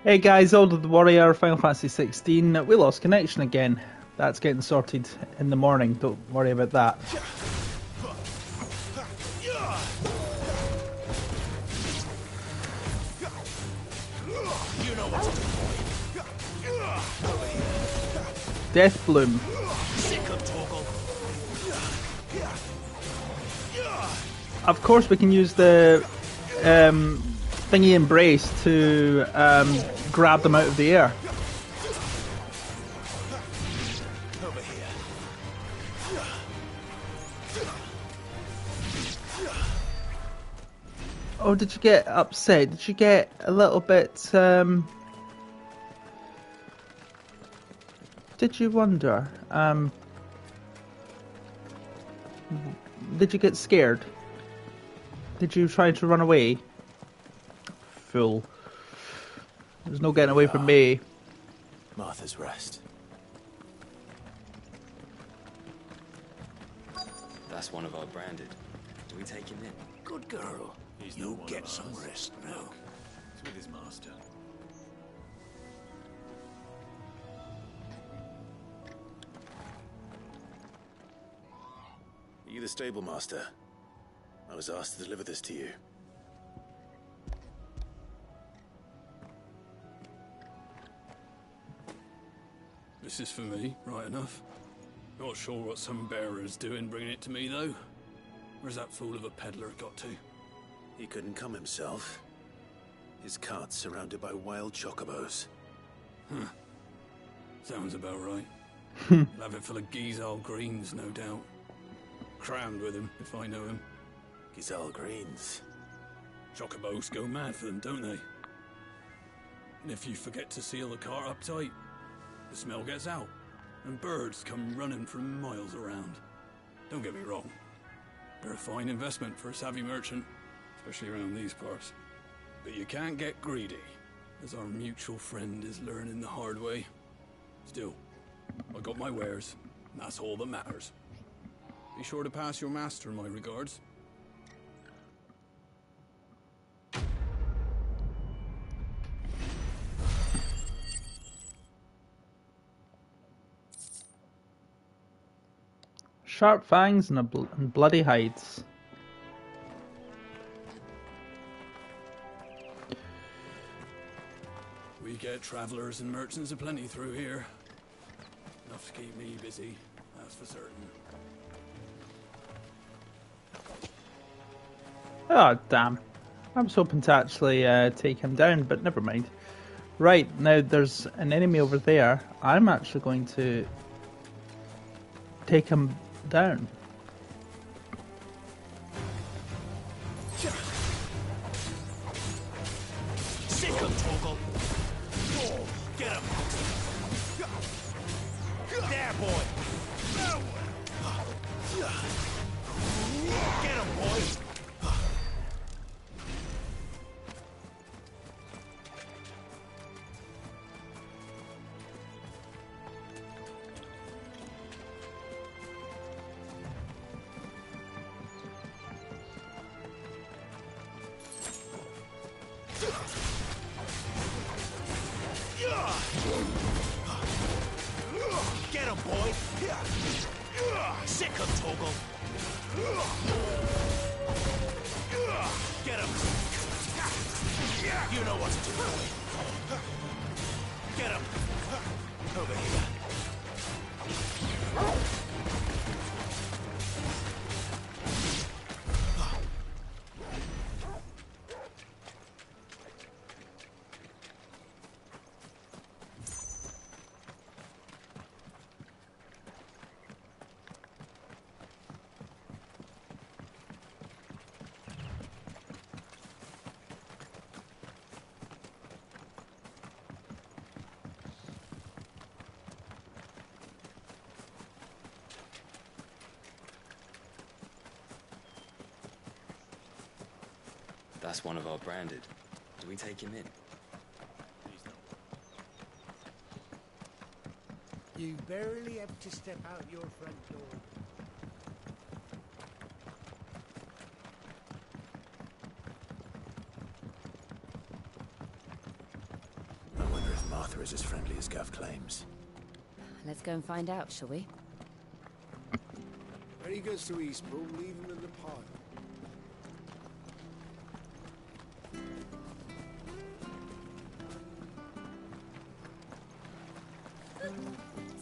Hey guys, Old of the Warrior, Final Fantasy 16. We lost connection again. That's getting sorted in the morning. Don't worry about that. Death Bloom. Of course, we can use the thingy embrace to grab them out of the air. Oh, did you get upset? Did you get a little bit, did you wonder? Did you get scared? Did you try to run away? Fool. There's no getting away from me. Martha's Rest. That's one of our branded. Do we take him in? Good girl. You get some rest now. He's with his master. Are you the stable master? I was asked to deliver this to you. This is for me, right enough. Not sure what some bearer's doing bringing it to me, though. Where's that fool of a peddler got to? He couldn't come himself. His cart's surrounded by wild chocobos. Huh. Sounds about right. He'll have it full of Gizal greens, no doubt. Crammed with him, if I know him. Gizal greens. Chocobos go mad for them, don't they? And if you forget to seal the cart up tight, the smell gets out, and birds come running from miles around. Don't get me wrong. They're a fine investment for a savvy merchant, especially around these parts. But you can't get greedy, as our mutual friend is learning the hard way. Still, I got my wares, and that's all that matters. Be sure to pass your master my regards. Sharp fangs and bloody hides. We get travelers and merchants aplenty through here. Enough to keep me busy, that's for certain. Oh, damn. I was hoping to actually take him down, but never mind. Right, now there's an enemy over there. I'm actually going to take him down. Sick him, Toggle! Get him! There, boy! Get him, boy! Get him, boy! Sick him, Toggle! Get him! You know what to do, boy! Get him! Over here! That's one of our branded. Do we take him in? You barely have to step out your front door. hunter is as friendly as Gav claims. Let's go and find out, shall we? When he goes to Eastpool, leave him in the pod.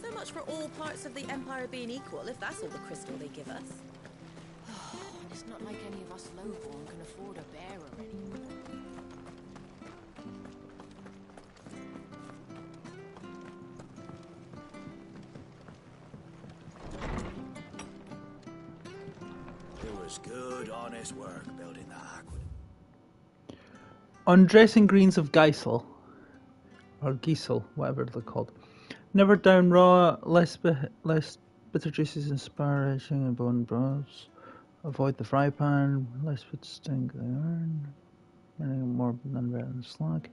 So much for all parts of the Empire being equal, if that's all the crystal they give us. It's not like any of us lowborn can afford a bearer anymore. It was good, honest work building that aqueduct. On dressing greens of Geisel, or Giesel, whatever they're called. Never down raw, less bitter juices inspiration and bone broths. Avoid the fry pan, less would stink the iron. Anything more than red and slag.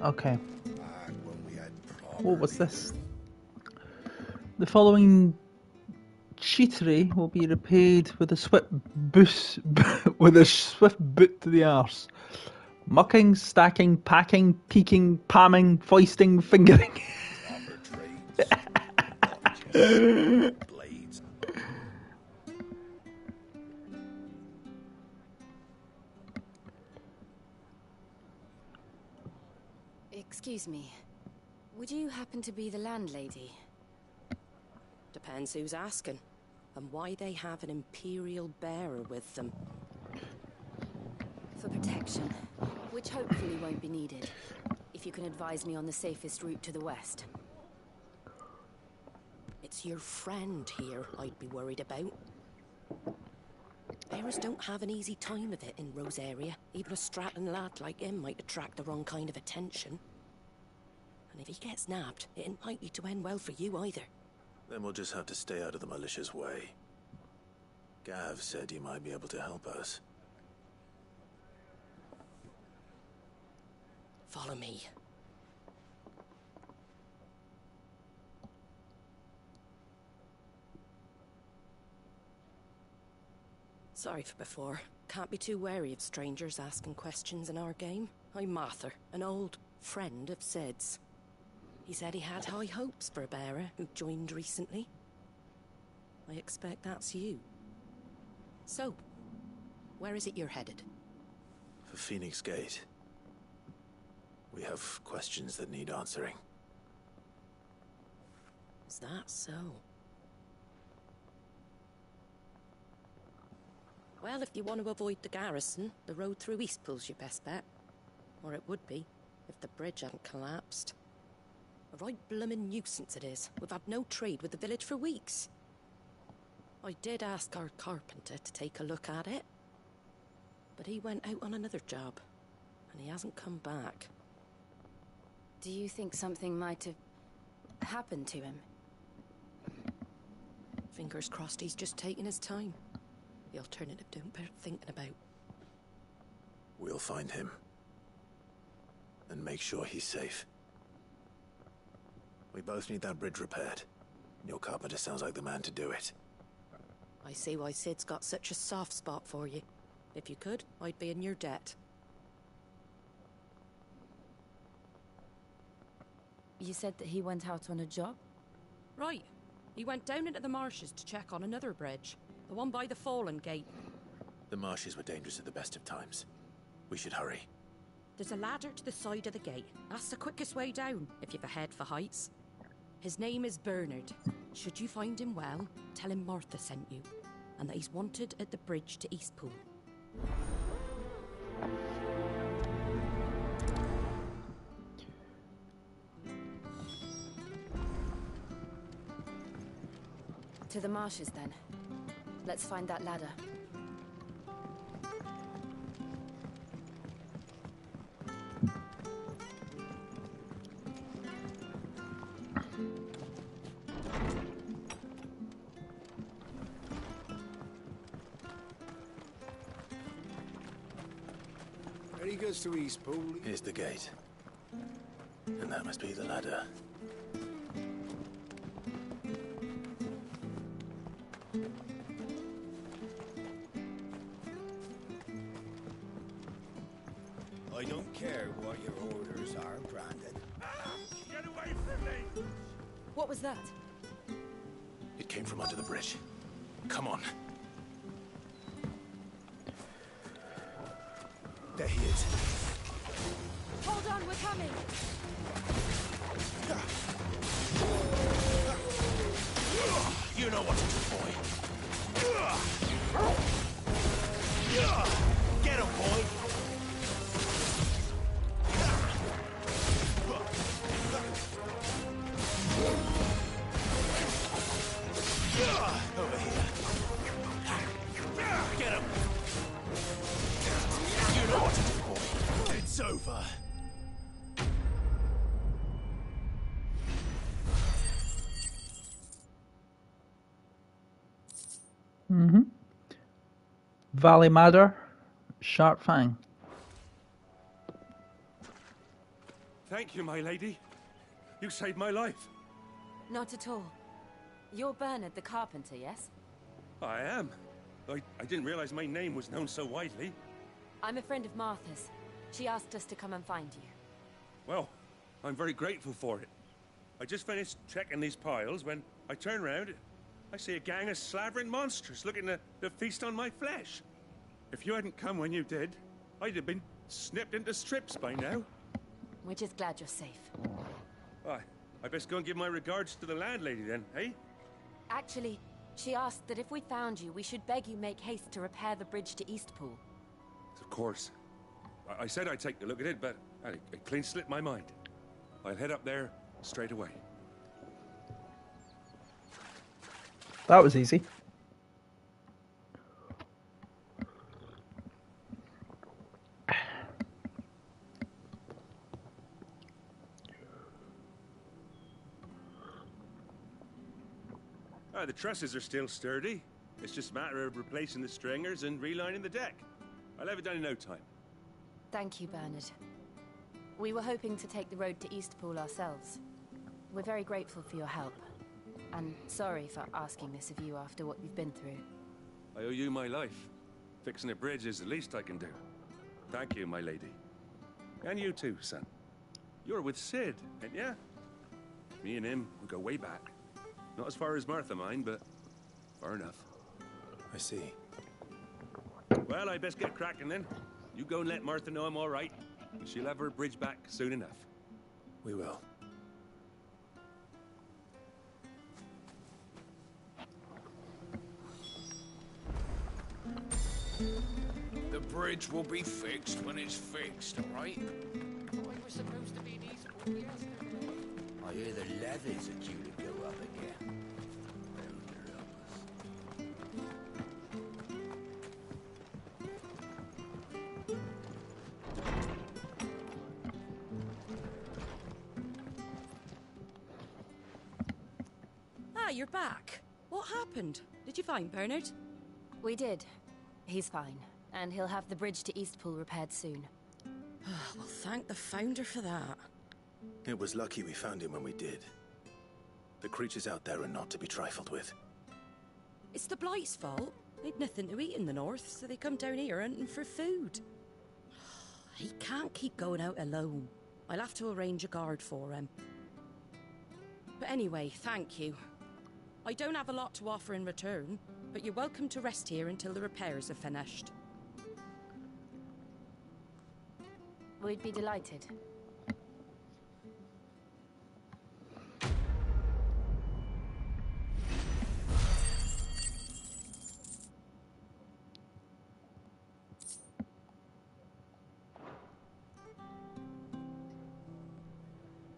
Okay. Oh, what's this? The following cheatery will be repaid with a swift boot to the arse. Mucking, stacking, packing, peeking, palming, foisting, fingering. Blades. Excuse me. Would you happen to be the landlady? Depends who's asking, and why they have an Imperial bearer with them. For protection, which hopefully won't be needed. If you can advise me on the safest route to the west. It's your friend here I'd be worried about. Bearers don't have an easy time of it in Rosaria. Even a Stratton lad like him might attract the wrong kind of attention. And if he gets nabbed, it ain't likely to end well for you either. Then we'll just have to stay out of the malicious way. Gav said he might be able to help us. Follow me. Sorry for before. Can't be too wary of strangers asking questions in our game. I'm Martha, an old friend of Sid's. He said he had high hopes for a bearer who joined recently. I expect that's you. So, where is it you're headed? For Phoenix Gate. We have questions that need answering. Is that so? Well, if you want to avoid the garrison, the road through Eastpool's your best bet. Or it would be, if the bridge hadn't collapsed. A right bloomin' nuisance it is. We've had no trade with the village for weeks. I did ask our carpenter to take a look at it. But he went out on another job, and he hasn't come back. Do you think something might have happened to him? Fingers crossed he's just taking his time. The alternative don't bear thinking about. We'll find him. And make sure he's safe. We both need that bridge repaired. Your carpenter sounds like the man to do it. I see why Sid's got such a soft spot for you. If you could, I'd be in your debt. You said that he went out on a job? Right. He went down into the marshes to check on another bridge. The one by the Fallen Gate. The marshes were dangerous at the best of times. We should hurry. There's a ladder to the side of the gate. That's the quickest way down, if you've a head for heights. His name is Bernard. Should you find him well, tell him Martha sent you, and that he's wanted at the bridge to Eastpool. To the marshes, then. Let's find that ladder. When he goes to Eastpool, Here's the gate. And that must be the ladder. I don't care what your orders are, Brandon. Get away from me! What was that? It came from under the bridge. Come on. There he is. Hold on, we're coming! You know what to do, boy. Get him, boy. Over here. Get him. You know what to do, boy. It's over. Valley Madder, Sharp Fang. Thank you, my lady. You saved my life. Not at all. You're Bernard the carpenter, yes? I am. I didn't realize my name was known so widely. I'm a friend of Martha's. She asked us to come and find you. Well, I'm very grateful for it. I just finished checking these piles when I turn round. I see a gang of slavering monsters looking to feast on my flesh. If you hadn't come when you did, I'd have been snipped into strips by now. We're just glad you're safe. I best go and give my regards to the landlady then, eh? Actually, she asked that if we found you, we should beg you make haste to repair the bridge to Eastpool. Of course. I said I'd take a look at it, but it clean slipped my mind. I'll head up there straight away. That was easy. The trusses are still sturdy. It's just a matter of replacing the stringers and relining the deck. I'll have it done in no time. Thank you, Bernard. We were hoping to take the road to Eastpool ourselves. We're very grateful for your help. And sorry for asking this of you after what you've been through. I owe you my life. Fixing a bridge is the least I can do. Thank you, my lady. And you too, son. You're with Sid, ain't ya? Me and him, we go way back. Not as far as Martha, mind, but far enough. I see. Well, I best get cracking then. You go and let Martha know I'm all right. She'll have her bridge back soon enough. We will. The bridge will be fixed when it's fixed, all right? We were supposed to be in Eastpool yesterday. I hear the levees are due to go up again. Elder help us. Ah, you're back. What happened? Did you find Bernard? We did. He's fine, and he'll have the bridge to Eastpool repaired soon. Well, thank the Founder for that. It was lucky we found him when we did. The creatures out there are not to be trifled with. It's the Blight's fault. They'd nothing to eat in the north, so they come down here hunting for food. He can't keep going out alone. I'll have to arrange a guard for him. But anyway, thank you. I don't have a lot to offer in return, but you're welcome to rest here until the repairs are finished. We'd be delighted.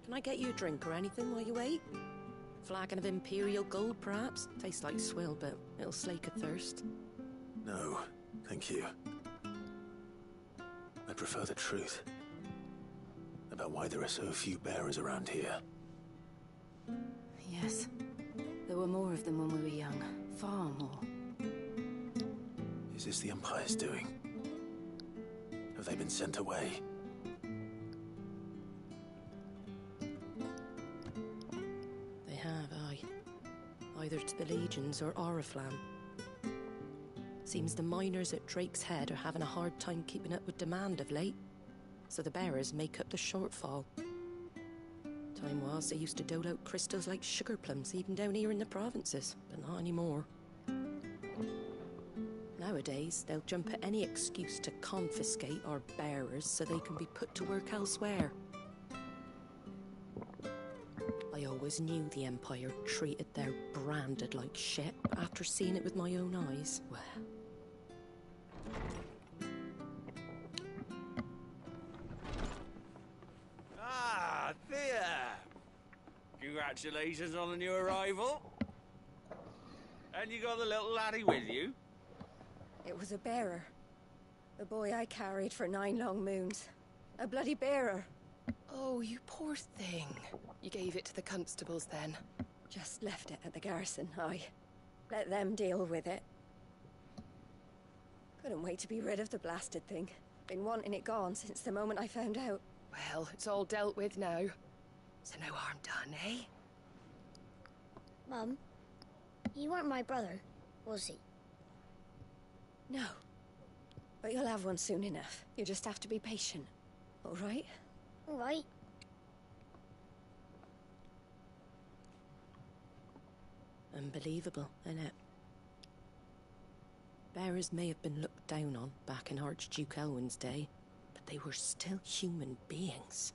Can I get you a drink or anything while you wait? Flagon of Imperial Gold, perhaps? Tastes like swill, but it'll slake a thirst. No, thank you. I prefer the truth. About why there are so few bearers around here. Yes. There were more of them when we were young. Far more. Is this the Empire's doing? Have they been sent away? They have, aye. Either to the Legions or Oriflamme. Seems the miners at Drake's Head are having a hard time keeping up with demand of late. so the bearers make up the shortfall. Time was they used to dole out crystals like sugar plums even down here in the provinces, but not anymore. Nowadays, they'll jump at any excuse to confiscate our bearers so they can be put to work elsewhere. I always knew the Empire treated their branded like shit, but after seeing it with my own eyes, well... Ah, Thea! Congratulations on the new arrival. And you got the little laddie with you? It was a bearer. The boy I carried for 9 long moons. A bloody bearer. Oh, you poor thing. You gave it to the constables then? Just left it at the garrison, I let them deal with it. Couldn't wait to be rid of the blasted thing. Been wanting it gone since the moment I found out. Well, it's all dealt with now. So no harm done, eh? Mum, you weren't my brother, was he? No. But you'll have one soon enough. You just have to be patient. All right? All right. Unbelievable, innit? Bearers may have been looked down on back in Archduke Elwin's day, but they were still human beings.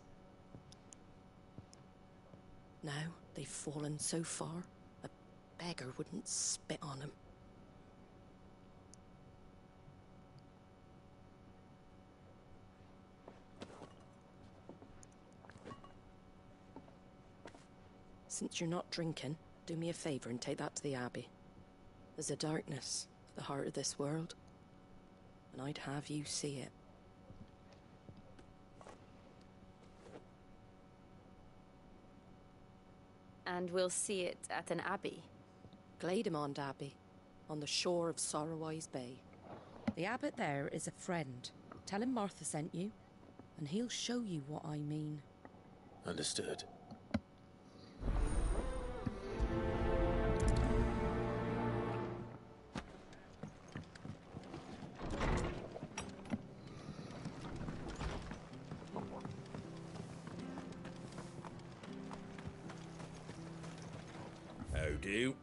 Now they've fallen so far, a beggar wouldn't spit on them. Since you're not drinking, do me a favour and take that to the Abbey. There's a darkness at the heart of this world, and I'd have you see it. And we'll see it at an abbey? Glademond Abbey, on the shore of Sorrowwise Bay. The abbot there is a friend. Tell him Martha sent you, and he'll show you what I mean. Understood. How do?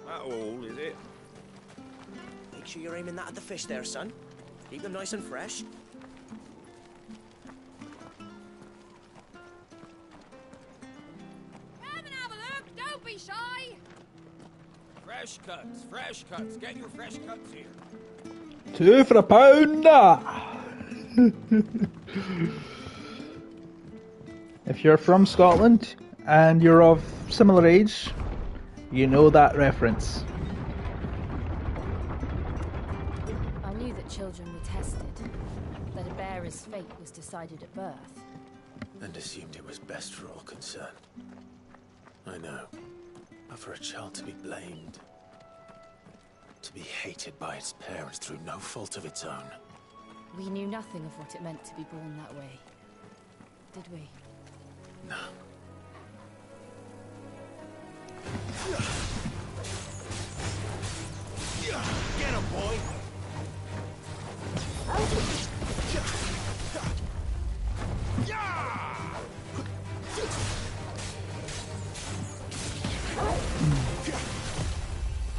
That all, is it? Make sure you're aiming that at the fish there, son. Keep them nice and fresh. Come and have a look, don't be shy! Fresh cuts. Get your fresh cuts here. 2 for a pound! If you're from Scotland and you're of similar age, you know that reference. I knew that children were tested, that a bearer's fate was decided at birth. And assumed it was best for all concerned. I know. But for a child to be blamed, to be hated by its parents through no fault of its own. We knew nothing of what it meant to be born that way, did we? No. Get him, boy!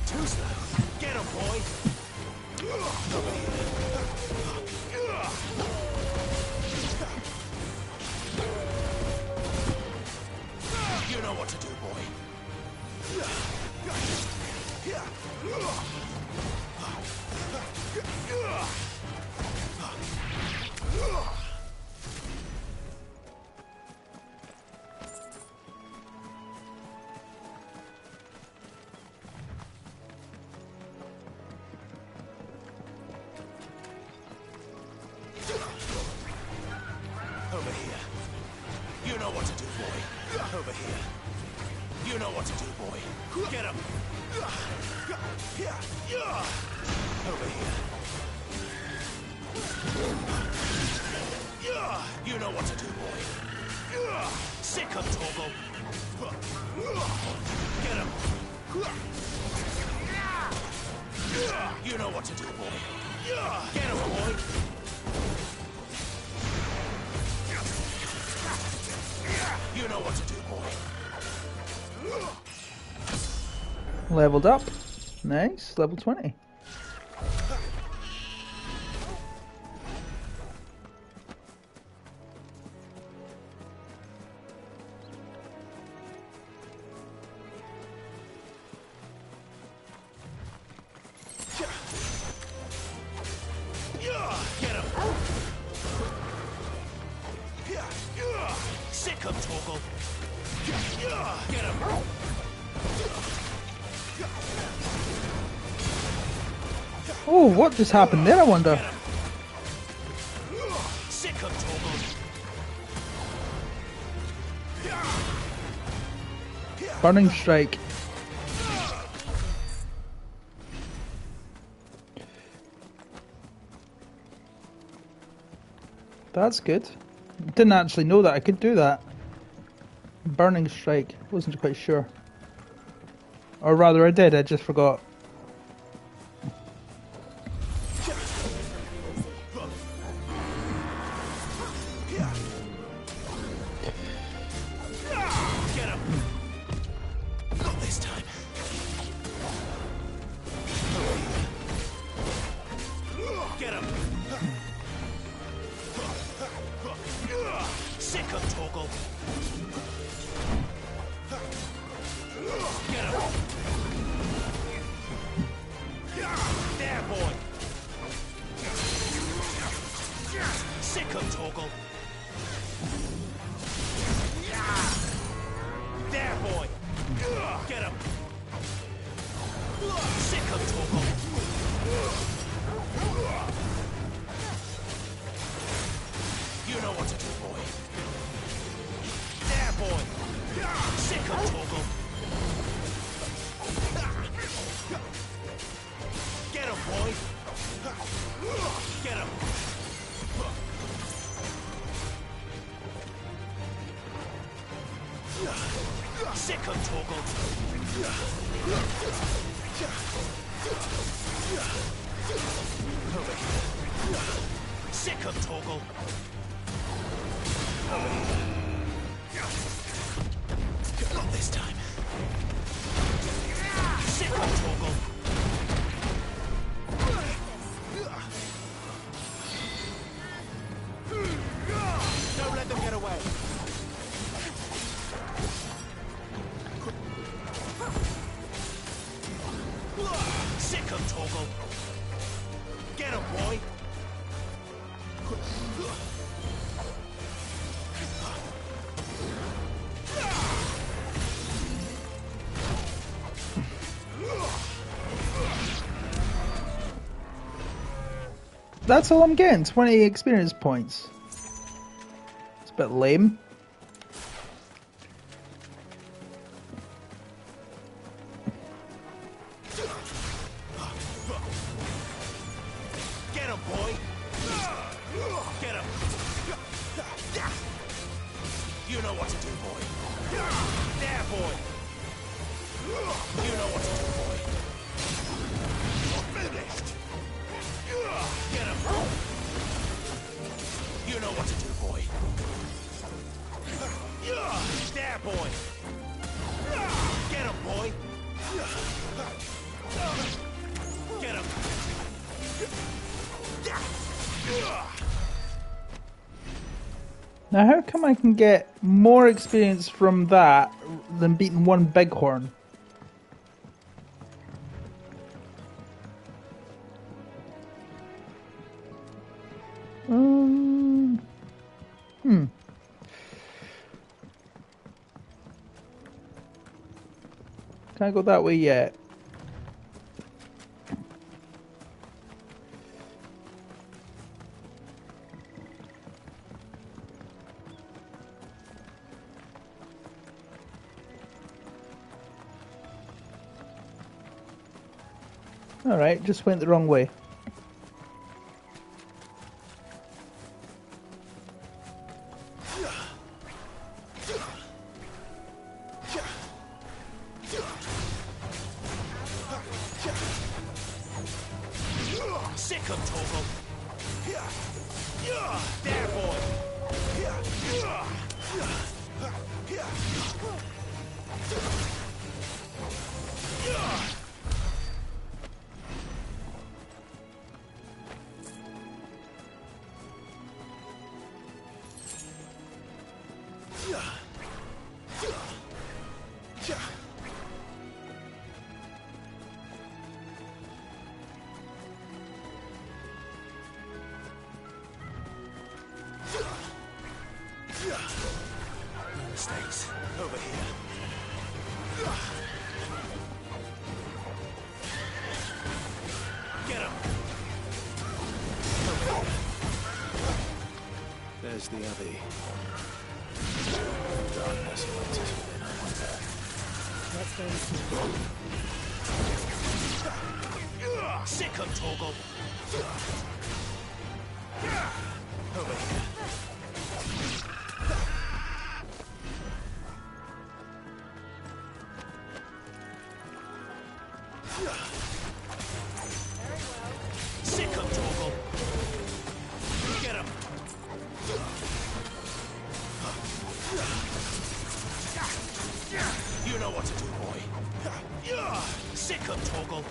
Too slow. Get him, boy! You know what to do, boy. here. You know what to do, boy. Get him. Over here. You know what to do, boy. Sick him, Torgal. Get him. You know what to do, boy. Get him, boy. You know what to do, boy. Leveled up. Nice. Level 20. Get him. Sick him, Torgal. Get him. Oh, what just happened there, I wonder? Sick him, Torgal. Burning strike. That's good. Didn't actually know that I could do that. Burning strike. Wasn't quite sure. Or rather, I did. I just forgot. That's all I'm getting, 20 experience points. It's a bit lame. Get him, boy. Get him. You know what to do, boy. There, boy. You know what to do, boy. You're finished. Get him. You know what to do, boy. There, boy. Get him, boy. Get him. Now how come I can get more experience from that than beating one bighorn? Can't go that way yet. Alright, just went the wrong way. Sick of Torgal. There, boy. No mistakes. Over here. Get him. There's the Abbey. Darkness filters within, I wonder. Let's go and see. Sick of Torgal. Over here. Sick of Torgal. Get him. You know what to do, boy. Sick of Torgal.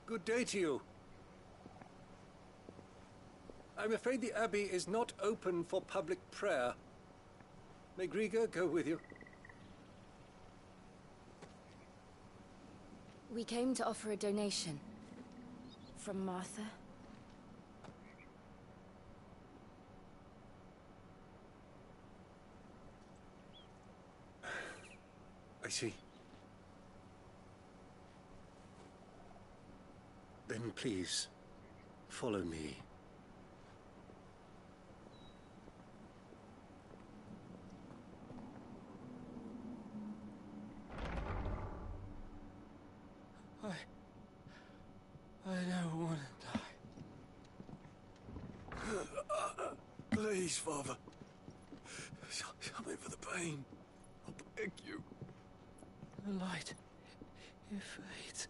Good day to you. I'm afraid the Abbey is not open for public prayer. May Griga go with you? We came to offer a donation. From Martha. I see. Then please, follow me. I don't want to die. Please, Father. Something for the pain. I beg you. The light, it fades.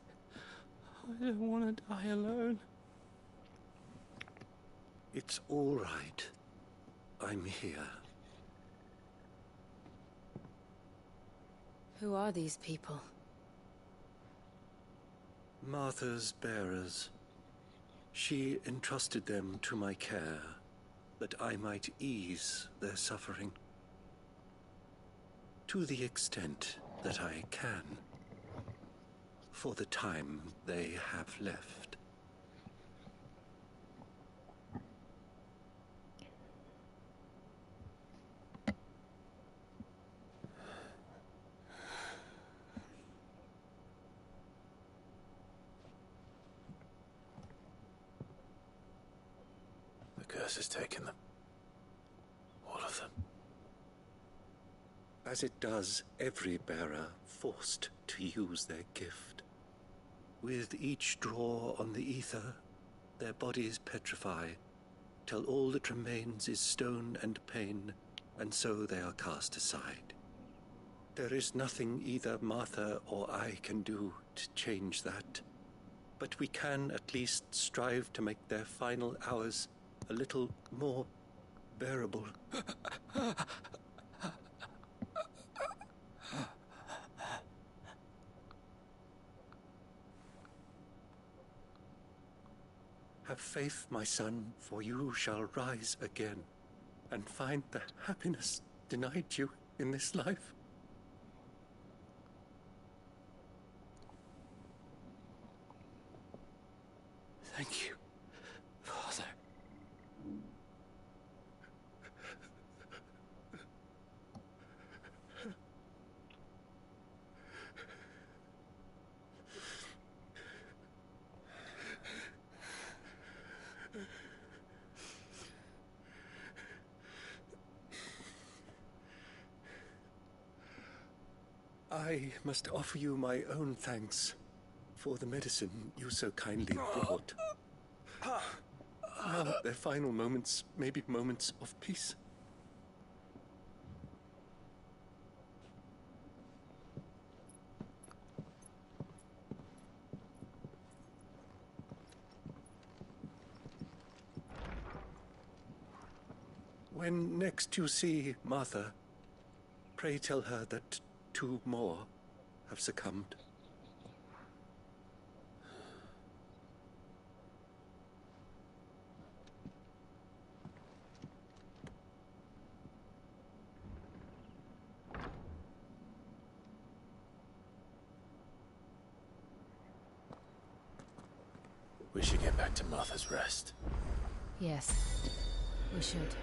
I don't want to die alone. It's all right. I'm here. Who are these people? Martha's bearers. She entrusted them to my care, that I might ease their suffering. To the extent that I can. For the time they have left. The curse has taken them. All of them. As it does every bearer forced to use their gift. With each draw on the ether, their bodies petrify, till all that remains is stone and pain, and so they are cast aside. There is nothing either Martha or I can do to change that, but we can at least strive to make their final hours a little more bearable. Have faith, my son, for you shall rise again, and find the happiness denied you in this life. Thank you, Father. I must offer you my own thanks for the medicine you so kindly brought. Now, their final moments may be moments of peace. When next you see Martha, pray tell her that 2 more have succumbed. We should get back to Martha's Rest. Yes, we should.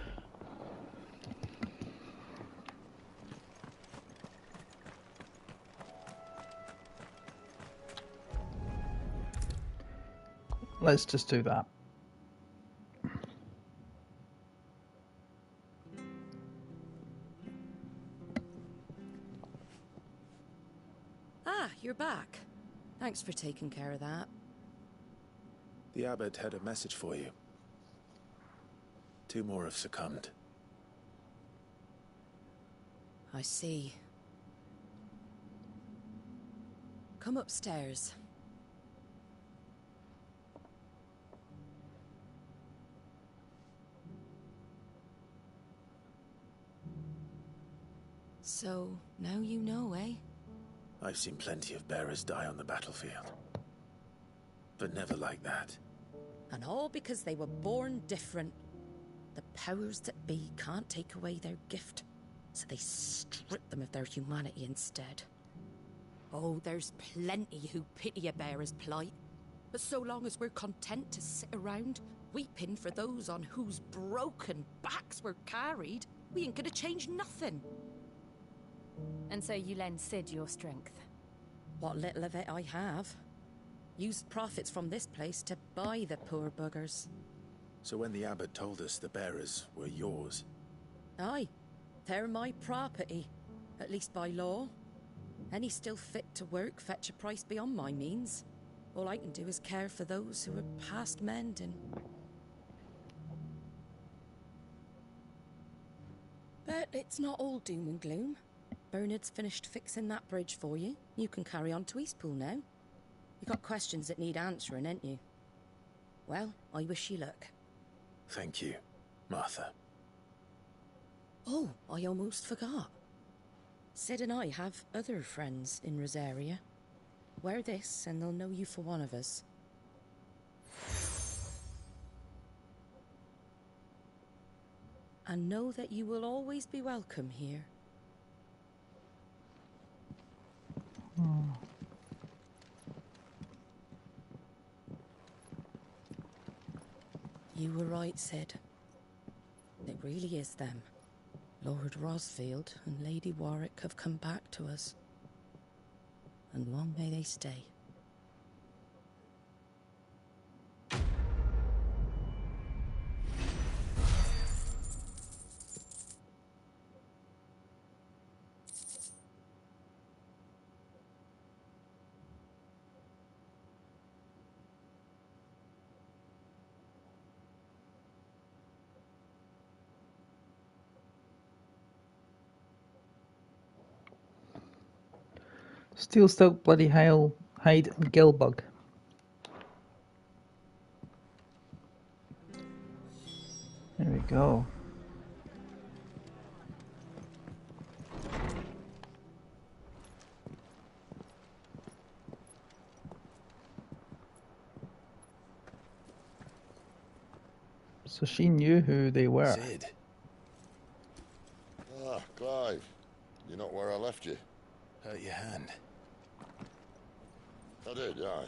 Let's just do that. Ah, you're back. Thanks for taking care of that. The abbot had a message for you. 2 more have succumbed. I see. Come upstairs. So, now you know, eh? I've seen plenty of bearers die on the battlefield. But never like that. And all because they were born different. The powers that be can't take away their gift, so they strip them of their humanity instead. Oh, there's plenty who pity a bearer's plight. But so long as we're content to sit around, weeping for those on whose broken backs we're carried, we ain't gonna change nothing. And so you lend Sid your strength? What little of it I have. Used profits from this place to buy the poor buggers. So when the abbot told us the bearers were yours... Aye, they're my property, at least by law. Any still fit to work fetch a price beyond my means. All I can do is care for those who are past mending. But it's not all doom and gloom. Bernard's finished fixing that bridge for you. You can carry on to Eastpool now. You got questions that need answering, ain't you? Well, I wish you luck. Thank you, Martha. Oh, I almost forgot. Sid and I have other friends in Rosaria. Wear this and they'll know you for one of us. And know that you will always be welcome here. You were right, Sid. It really is them. Lord Rosfield and Lady Warwick have come back to us. And long may they stay. Steel stout bloody hide gillbug. There we go. So she knew who they were. Sid. Ah, Clive. You're not where I left you. Hurt your hand. I did, aye.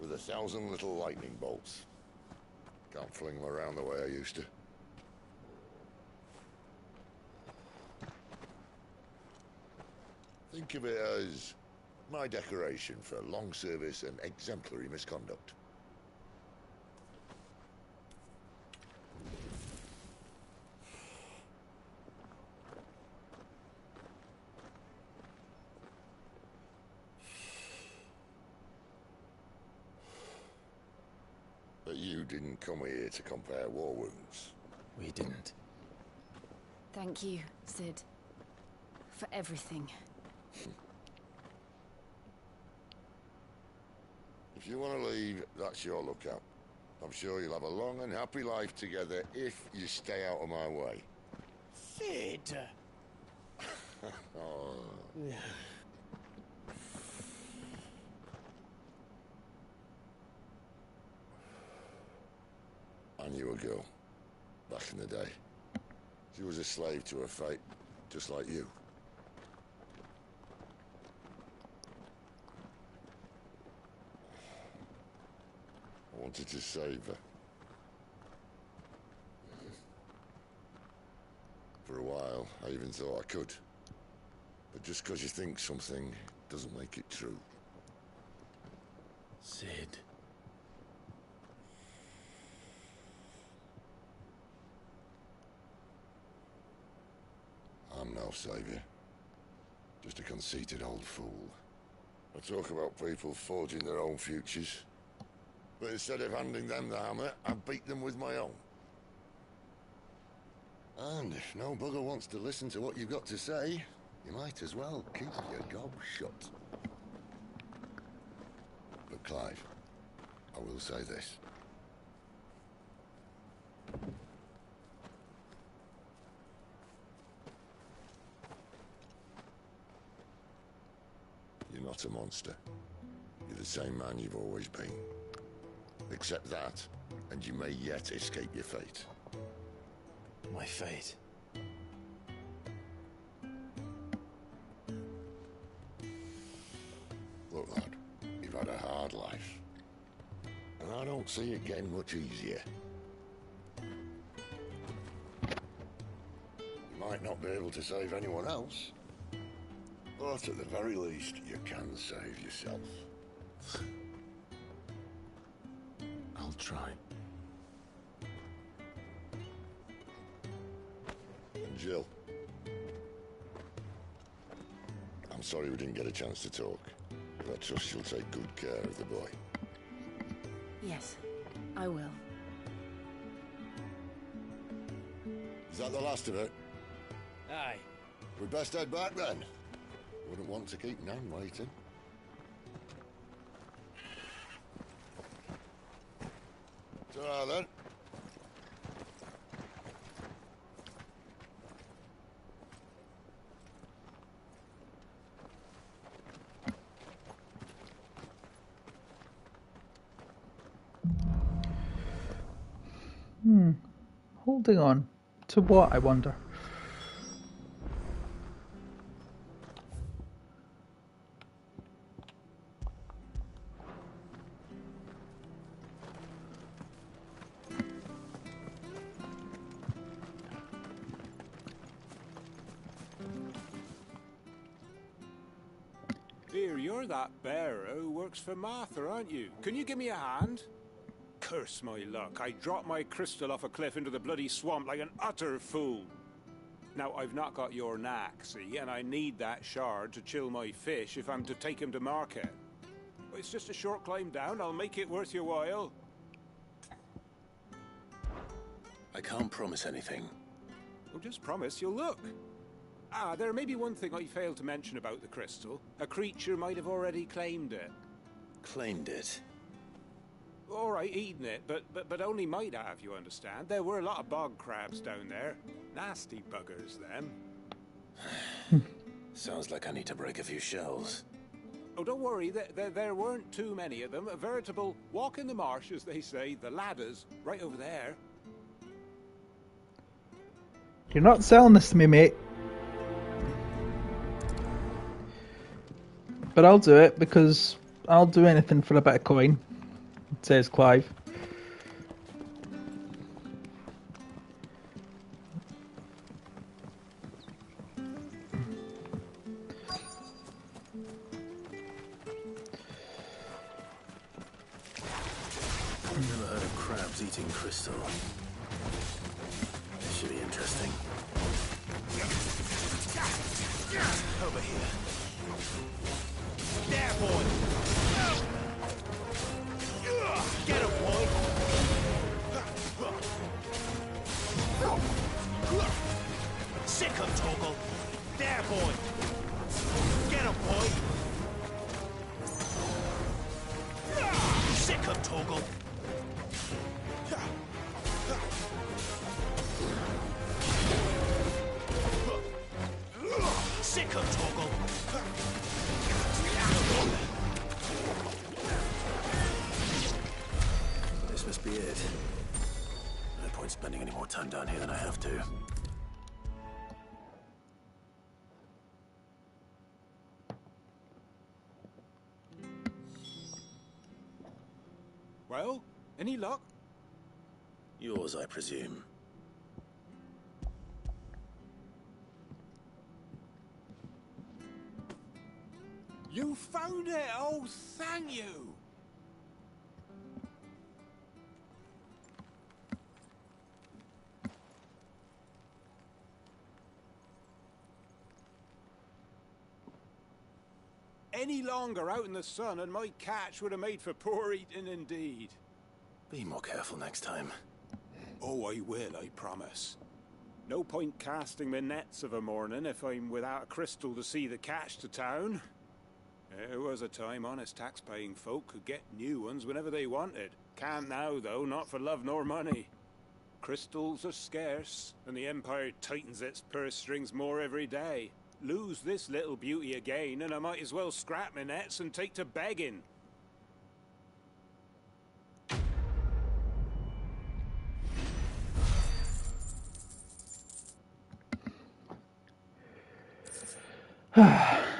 with 1,000 little lightning bolts. Can't fling them around the way I used to. Think of it as my decoration for long service and exemplary misconduct. But you didn't come here to compare war wounds. We didn't. Thank you, Sid. For everything. If you want to leave, that's your lookout. I'm sure you'll have a long and happy life together if you stay out of my way. Sid! Oh. I knew a girl, back in the day. She was a slave to her fate, just like you. I wanted to save her. For a while, I even thought I could. But just because you think something doesn't make it true. Sid. I'm no savior. Just a conceited old fool. I talk about people forging their own futures. But instead of handing them the hammer, I beat them with my own. And if no bugger wants to listen to what you've got to say, you might as well keep your gob shut. But Clive, I will say this. You're not a monster. You're the same man you've always been. Accept that, and you may yet escape your fate. My fate? Look, lad, you've had a hard life. And I don't see it getting much easier. You might not be able to save anyone else, but at the very least, you can save yourself. I'll try. And Jill, I'm sorry we didn't get a chance to talk, but I trust you'll take good care of the boy. Yes, I will. Is that the last of it? Aye. We'd best head back then. Wouldn't want to keep Nan waiting. Ta-ra then. Holding on. To what, I wonder? Here, you're that bearer who works for Martha, aren't you? Can you give me a hand? Curse my luck. I dropped my crystal off a cliff into the bloody swamp like an utter fool. Now, I've not got your knack, see, and I need that shard to chill my fish if I'm to take him to market. It's just a short climb down. I'll make it worth your while. I can't promise anything. Well, just promise you'll look. Ah, there may be one thing I failed to mention about the crystal. A creature might have already claimed it. Claimed it? All right, eaten it, but only might have, you understand. There were a lot of bog crabs down there. Nasty buggers, them. Sounds like I need to break a few shells. Oh, don't worry, there weren't too many of them. A veritable walk in the marsh, as they say, the ladders, right over there. You're not selling this to me, mate. But I'll do it because I'll do anything for a bit of coin. says Clive. Never heard of crabs eating crystal. This should be interesting. Over here. There, boy! Get him, boy! Sick him, Toggle! There, boy! Get him, boy! Sick him, Toggle! Sick him, Toggle! This must be it. No point spending any more time down here than I have to. Well, any luck? Yours, I presume. You found it! Oh, thank you! Any longer out in the sun and my catch would have made for poor eating indeed. Be more careful next time. Oh, I will, I promise. No point casting my nets of a morning if I'm without a crystal to see the catch to town. There was a time honest tax-paying folk could get new ones whenever they wanted. Can't now, though, not for love nor money. Crystals are scarce, and the Empire tightens its purse strings more every day. Lose this little beauty again, and I might as well scrap my nets and take to begging.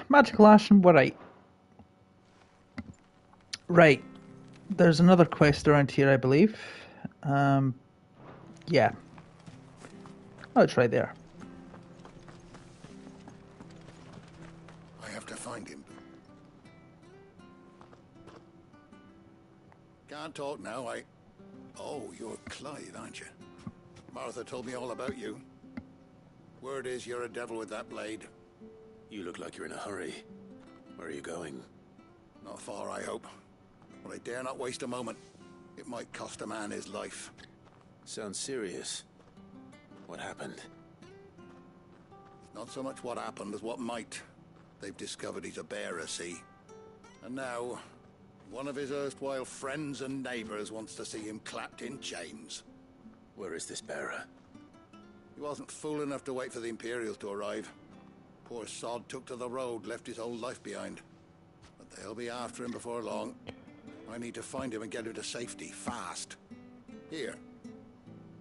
Magical Ashen, right. Right. There's another quest around here, I believe. Yeah. Oh, it's right there. I have to find him. Can't talk now, Oh, you're Clive, aren't you? Martha told me all about you. Word is you're a devil with that blade. You look like you're in a hurry. Where are you going? Not far, I hope. But I dare not waste a moment. It might cost a man his life. Sounds serious. What happened? Not so much what happened as what might. They've discovered he's a bearer, see? And now, one of his erstwhile friends and neighbors wants to see him clapped in chains. Where is this bearer? He wasn't fool enough to wait for the Imperials to arrive. Poor sod took to the road, left his whole life behind. But they'll be after him before long. I need to find him and get him to safety, fast. Here.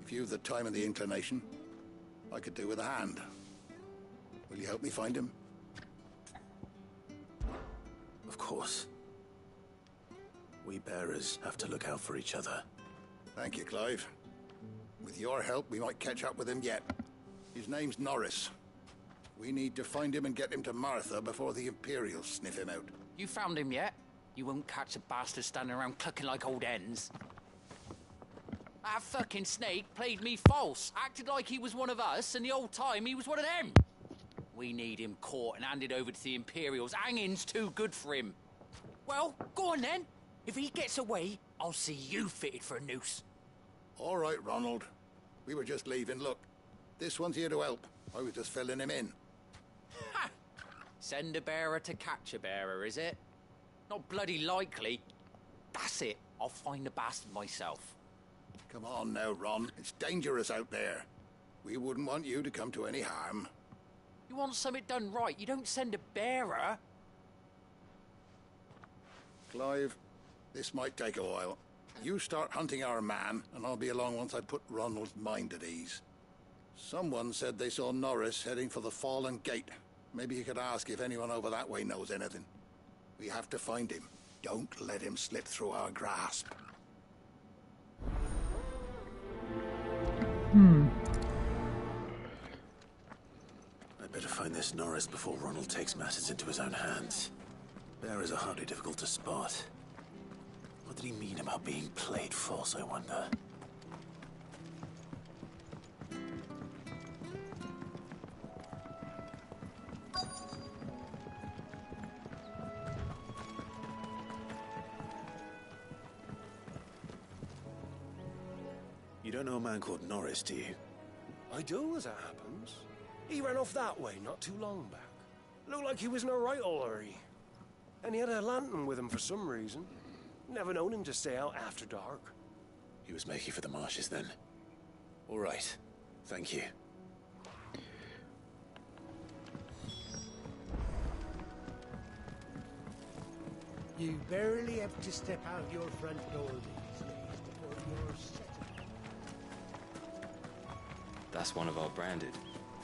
If you've the time and the inclination, I could do with a hand. Will you help me find him? Of course. We bearers have to look out for each other. Thank you, Clive. With your help, we might catch up with him yet. His name's Norris. We need to find him and get him to Martha before the Imperials sniff him out. You found him yet? You won't catch a bastard standing around clucking like old hens. That fucking snake played me false, acted like he was one of us, and the old time he was one of them. We need him caught and handed over to the Imperials. Hanging's too good for him. Well, go on then. If he gets away, I'll see you fitted for a noose. All right, Ronald. We were just leaving. Look, this one's here to help. I was just filling him in. Ha! Send a bearer to catch a bearer, is it? Not bloody likely. That's it. I'll find the bastard myself. Come on now, Ron. It's dangerous out there. We wouldn't want you to come to any harm. You want something done right, you don't send a bearer. Clive, this might take a while. You start hunting our man, and I'll be along once I put Ronald's mind at ease. Someone said they saw Norris heading for the Fallen Gate. Maybe you could ask if anyone over that way knows anything. We have to find him. Don't let him slip through our grasp. find this Norris before Ronald takes matters into his own hands. Bearers are hardly difficult to spot. What did he mean about being played false, I wonder? You don't know a man called Norris, do you? I do, as it happens. He ran off that way not too long back. Looked like he was in a right old hurry. And he had a lantern with him for some reason. Never known him to stay out after dark. He was making for the marshes then. All right. Thank you. You barely have to step out your front door these days before you're set. That's one of our branded.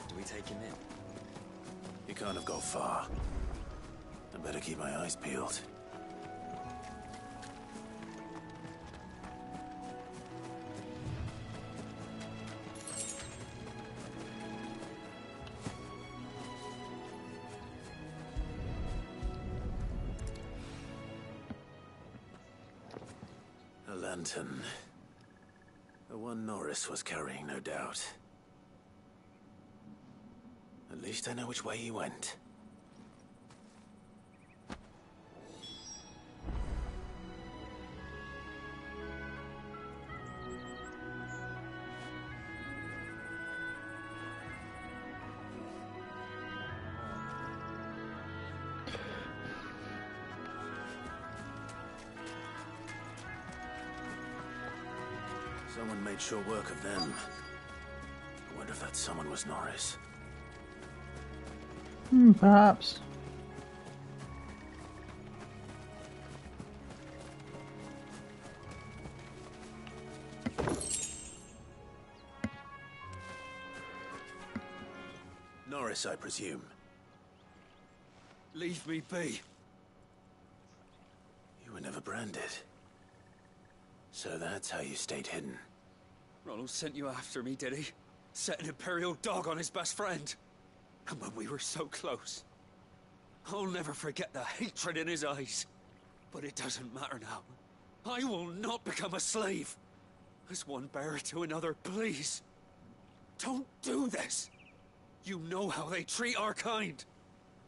Do we take him in? He can't have gone far. I better keep my eyes peeled. A lantern. The one Norris was carrying, no doubt. At least I know which way he went. Someone made sure work of them. I wonder if that someone was Norris. Perhaps. Norris, I presume. Leave me be. You were never branded. So that's how you stayed hidden. Ronald sent you after me, did he? Set an Imperial dog on his best friend. And when we were so close. I'll never forget the hatred in his eyes. But it doesn't matter now. I will not become a slave. As one bearer to another, please. Don't do this. You know how they treat our kind.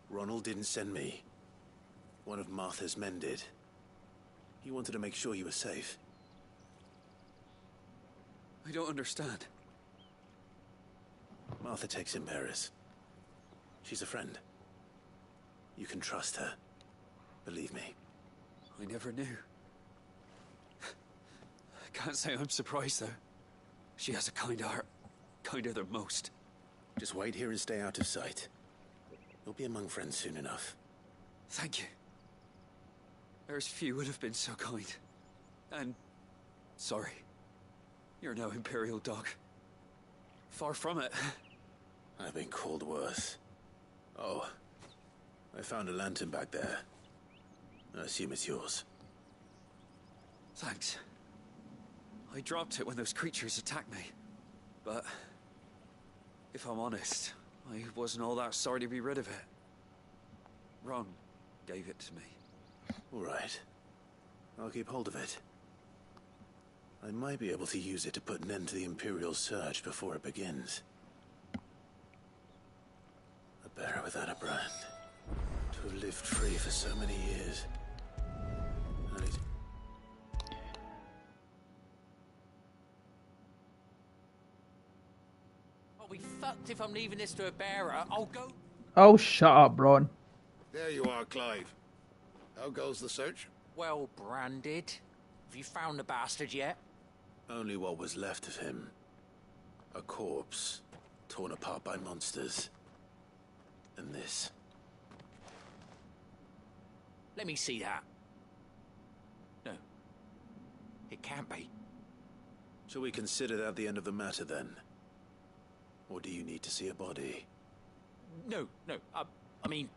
Ronald didn't send me. One of Martha's men did. He wanted to make sure you were safe. I don't understand. Martha takes in bearers. She's a friend. You can trust her. Believe me. I never knew. I can't say I'm surprised, though. She has a kind heart. Kinder than most. Just wait here and stay out of sight. You'll be among friends soon enough. Thank you. There's few would have been so kind. And... sorry. You're no Imperial dog. Far from it. I've been called worse. Oh. I found a lantern back there. I assume it's yours. Thanks. I dropped it when those creatures attacked me. But... if I'm honest, I wasn't all that sorry to be rid of it. Ron gave it to me. All right. I'll keep hold of it. I might be able to use it to put an end to the Imperial surge before it begins. A bearer without a brand. To have lived free for so many years. And it... I'll be fucked if I'm leaving this to a bearer. I'll go... Oh, shut up, Ron. There you are, Clive. How goes the search? Well branded. Have you found the bastard yet? Only what was left of him. A corpse, torn apart by monsters. And this. Let me see that. No. It can't be. Shall we consider that the end of the matter, then? Or do you need to see a body? No. I mean...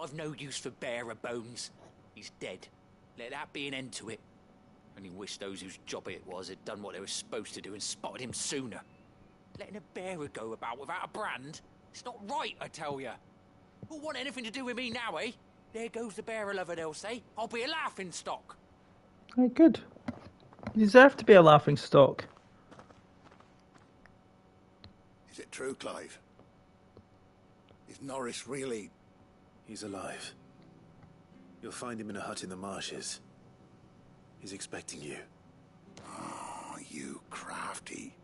I've no use for bearer bones. He's dead. Let that be an end to it. Only wish those whose job it was had done what they were supposed to do and spotted him sooner. Letting a bearer go about without a brand? It's not right, I tell you. Who'll want anything to do with me now, eh? There goes the bearer lover, they'll say. I'll be a laughing stock. Right, good. You deserve to be a laughing stock. Is it true, Clive? Is Norris really... He's alive. You'll find him in a hut in the marshes. He's expecting you. Oh, you crafty.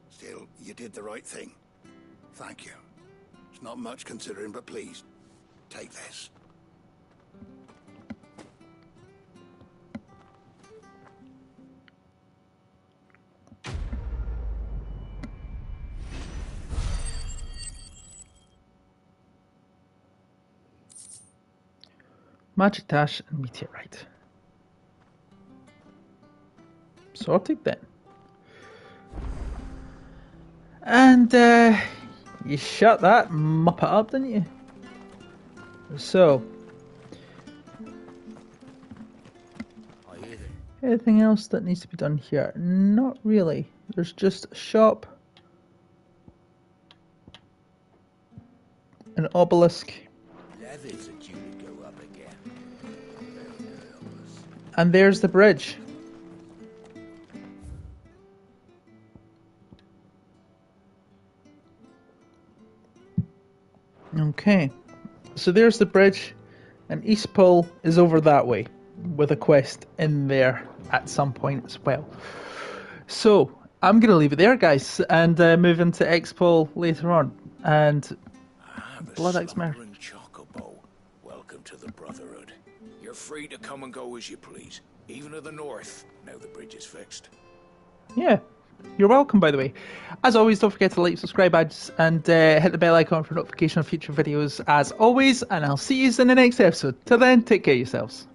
Still, you did the right thing. Thank you. It's not much considering, but please, take this. Magic dash and meteorite. Sorted then. And you shut that muppet up, didn't you? So, anything else that needs to be done here? Not really. There's just a shop, an obelisk, Leather's are due to go up again. and there's the bridge. Okay, so there's the bridge, and East Pole is over that way, with a quest in there at some point as well. So, I'm going to leave it there, guys, and move into X-Pole later on, and Blood Axe Mare. Chocobo, welcome to the Brotherhood. You're free to come and go as you please, even to the north, now the bridge is fixed. Yeah, you're welcome, by the way. As always, don't forget to like, subscribe, and hit the bell icon for notification of future videos, as always, and I'll see you in the next episode. Till then, take care of yourselves.